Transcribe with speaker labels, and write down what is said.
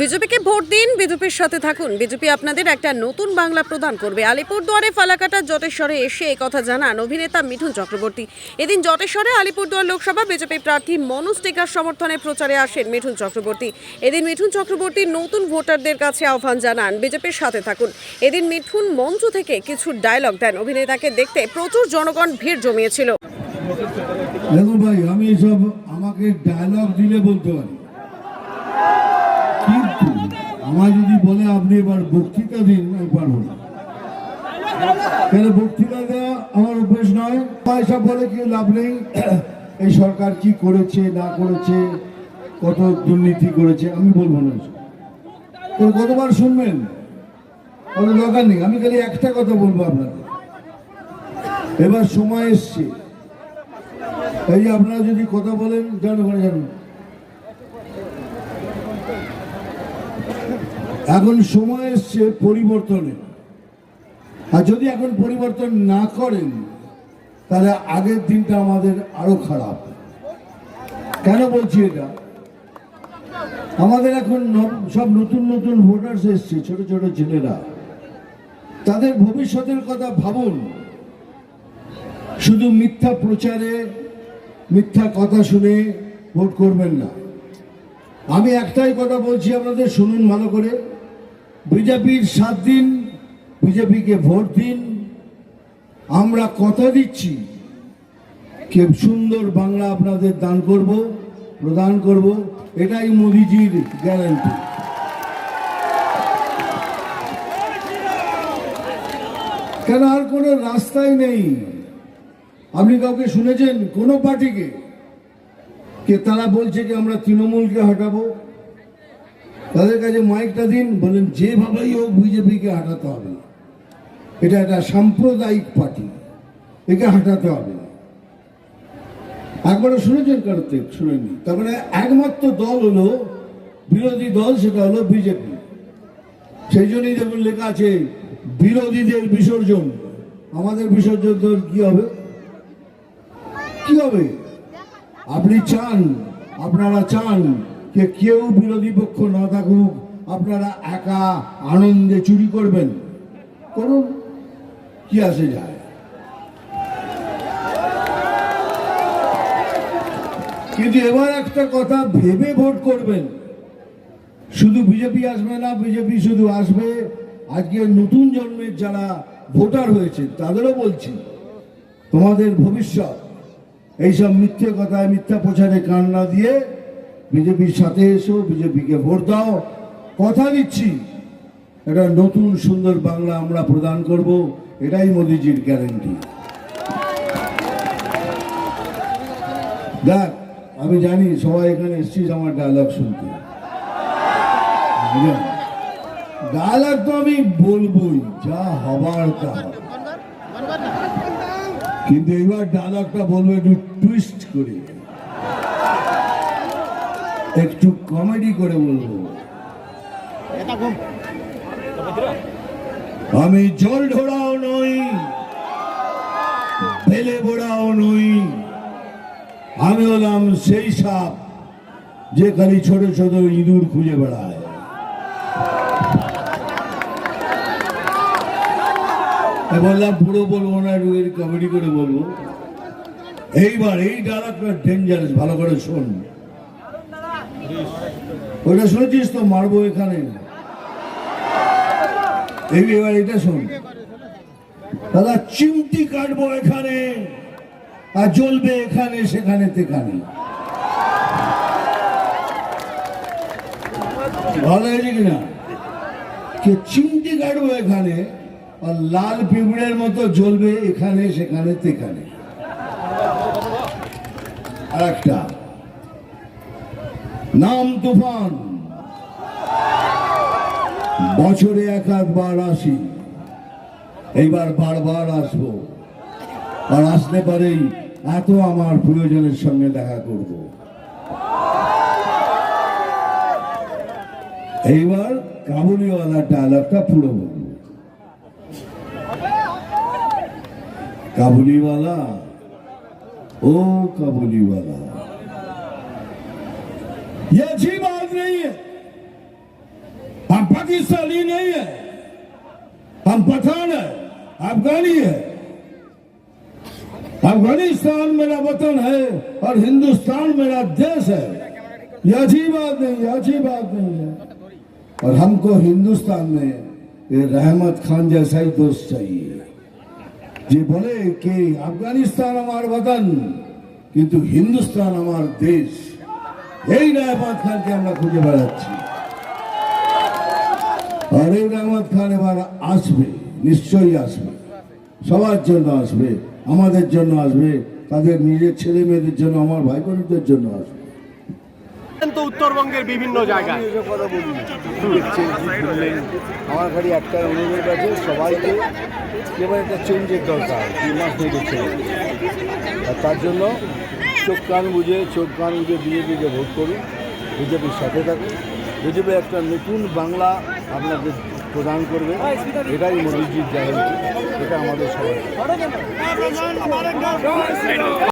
Speaker 1: বিজেপিকে ভোট দিন, বিজেপির সাথে থাকুন। বিজেপি আপনাদের একটা নতুন বাংলা প্রদান করবে। আলিপুরদুয়ারে ফালাকাটা জটেশ্বরে এসে একথা জানান অভিনেতা মিঠুন চক্রবর্তী। এদিন জটেশ্বরে আলিপুরদুয়ার লোকসভা বিজেপি প্রার্থী মনোজ টিকার সমর্থনে প্রচারে আসেন মিঠুন চক্রবর্তী। এদিন মিঠুন চক্রবর্তী নতুন ভোটারদের কাছে আহ্বান জানান বিজেপির সাথে থাকুন। এদিন মিঠুন মঞ্চ থেকে কিছু ডায়লগ দেন। অভিনেতাকে দেখতে প্রচুর জনগণ ভিড় জমিয়েছিল।
Speaker 2: দেখুন ভাই, আমি এসব আমাকে ডায়লগ দিলে বলতে পারি, কিন্তু আমার যদি বলে আপনি এবার বক্তৃতা দিন, আমি পারবো না। কেন বক্তৃতা দেওয়া আমার অভ্যেস নয়। এসব বলে কি লাভ নেই। এই সরকার কি করেছে না করেছে, কত দুর্নীতি করেছে, আমি বলবো না। কতবার শুনবেন, কোনো দরকার নেই। আমি খালি একটা কথা বলবো আপনাদের, এবার সময় এসছে। এই যে আপনারা যদি কথা বলেন, জানো জানুন, এখন সময় এসছে পরিবর্তনের। আর যদি এখন পরিবর্তন না করেন, তাহলে আগের দিনটা আমাদের আরো খারাপ। কেন বলছি এটা? আমাদের এখন সব নতুন নতুন ভোটার্স এসছে, ছোট ছোট ছেলেরা। তাদের ভবিষ্যতের কথা ভাবুন। শুধু মিথ্যা প্রচারে, মিথ্যা কথা শুনে ভোট করবেন না। আমি একটাই কথা বলছি, আপনাদের শুনুন ভালো করে। বিজেপির 7 দিন, বিজেপিকে ভোট দিন। আমরা কথা দিচ্ছি কি সুন্দর বাংলা আপনাদের দান করব, প্রদান করব। এটাই মোদিজির গ্যারান্টি। কেন আর কোনো রাস্তাই নেই। আপনি কাউকে শুনেছেন কোনো পার্টিকে কে তারা বলছে কি আমরা তৃণমূলকে হটাবো? তাদের কাছে মাইকটা দিন, বলেন যেভাবেই হোক বিজেপিকে হটাতে হবে। এটা একটা সাম্প্রদায়িক পার্টি, একে হটাতে হবে। একবারও শুনেছেন কারোতে? শুনেননি। তার মানে একমাত্র দল হলো বিরোধী দল, সেটা হলো বিজেপি। সেই জন্যই দেখুন লেখা আছে বিরোধীদের বিসর্জন। আমাদের বিসর্জন তো কি হবে? কি হবে? আপনি চান, আপনারা চান যে কেউ বিরোধী পক্ষ না থাকুক, আপনারা একা আনন্দে চুরি করবেন, করুন, কি আসে যায়। কিন্তু এবার একটা কথা ভেবে ভোট করবেন। শুধু বিজেপি আসবে না, বিজেপি শুধু আসবে। আজকে নতুন জন্মের যারা ভোটার হয়েছে তাদেরও বলছি, তোমাদের ভবিষ্যৎ এইসব মিথ্যে কথায়, মিথ্যা প্রচারে কান না দিয়ে বিজেপির সাথে এসো, বিজেপিকে ভোট দাও। কথা দিচ্ছি একটা নতুন সুন্দর বাংলা আমরা প্রদান করব। এটাই মোদিজির গ্যারান্টি। দেখ, আমি জানি সবাই এখানে এসছিস আমার ডায়লগ শুনতে। ডায়লগ তো আমি বলবোই, যা হবার তা হবে। কিন্তু এবার ডায়লগটা বলবো একটু টুইস্ট করে, একটু কমেডি করে বলবো। আমি জল ঢোড়াও নই, ফেলে বোড়াও নই। আমি হলাম সেই সাপ যে খালি ছোট ছোট ইঁদুর খুঁজে বেড়ায়। বললাম পুরো বলবো না, একটু কমেডি করে বলবো। এইবার এই ডায়লগটা ডেঞ্জারাস, ভালো করে শোন। ওইটা শুনেছিস তো, মারবো এখানে। এবার এটা শোন, দাদা চিমটি কাটবো এখানে, আর জ্বলবে এখানে সেখানে তেখানে। ভালো হয়েছে কিনা? কে চিমটি কাটবো এখানে, আর লাল পিঁপড়ের মতো জ্বলবে এখানে সেখানে তেখানে। আর একটা নাম তুফান, বছরে 1-8 আসি, এইবার বারবার আসবো। আর আসলে পারেই এত আমার প্রিয়জনের সঙ্গে দেখা করব। এইবার কাবুলিওয়ালা ডায়লগটা পুরো বলবো। কাবুলিওয়ালা, ओ काबुली वाला, ये अच्छी बात नहीं है। पाकिस्तानी नहीं है, हम पठान है, अफगानी है। अफगानिस्तान मेरा वतन है और हिंदुस्तान मेरा देश है। ये अच्छी बात नहीं है, अच्छी बात नहीं है। और हमको हिंदुस्तान में ये रहमत खान जैसा ही दोस्त चाहिए, যে বলে कि আফগানিস্তান আমার वतन কিন্তু হিন্দুস্তান আমার দেশ। এই रहमत খানকে আমরা খুঁজে বেড়াচ্ছি। আর এই रहमत খান এবার আসবে, নিশ্চয়ই আসবে, সবার জন্য আসবে, আমাদের জন্য আসবে, তাদের নিজের ছেলে মেয়েদের জন্য, আমার ভাই বোনদের জন্য আসবে।
Speaker 3: তো উত্তরবঙ্গের বিভিন্ন জায়গায়
Speaker 4: কথা বলি দেখছেন কি বললেন, আমার খালি একটা অনুরোধ আছে সবাইকে, এবার একটা চেঞ্জের দরকার 2 মাস ধরে দেখছে। আর তার জন্য চোখ কান বুঝে বিজেপিকে ভোট করুন, বিজেপির সাথে থাকুন। বিজেপি একটা নতুন বাংলা আপনাকে প্রদান করবে, এটাই মোদিজির গ্যারান্টি, এটা আমাদের সবাই।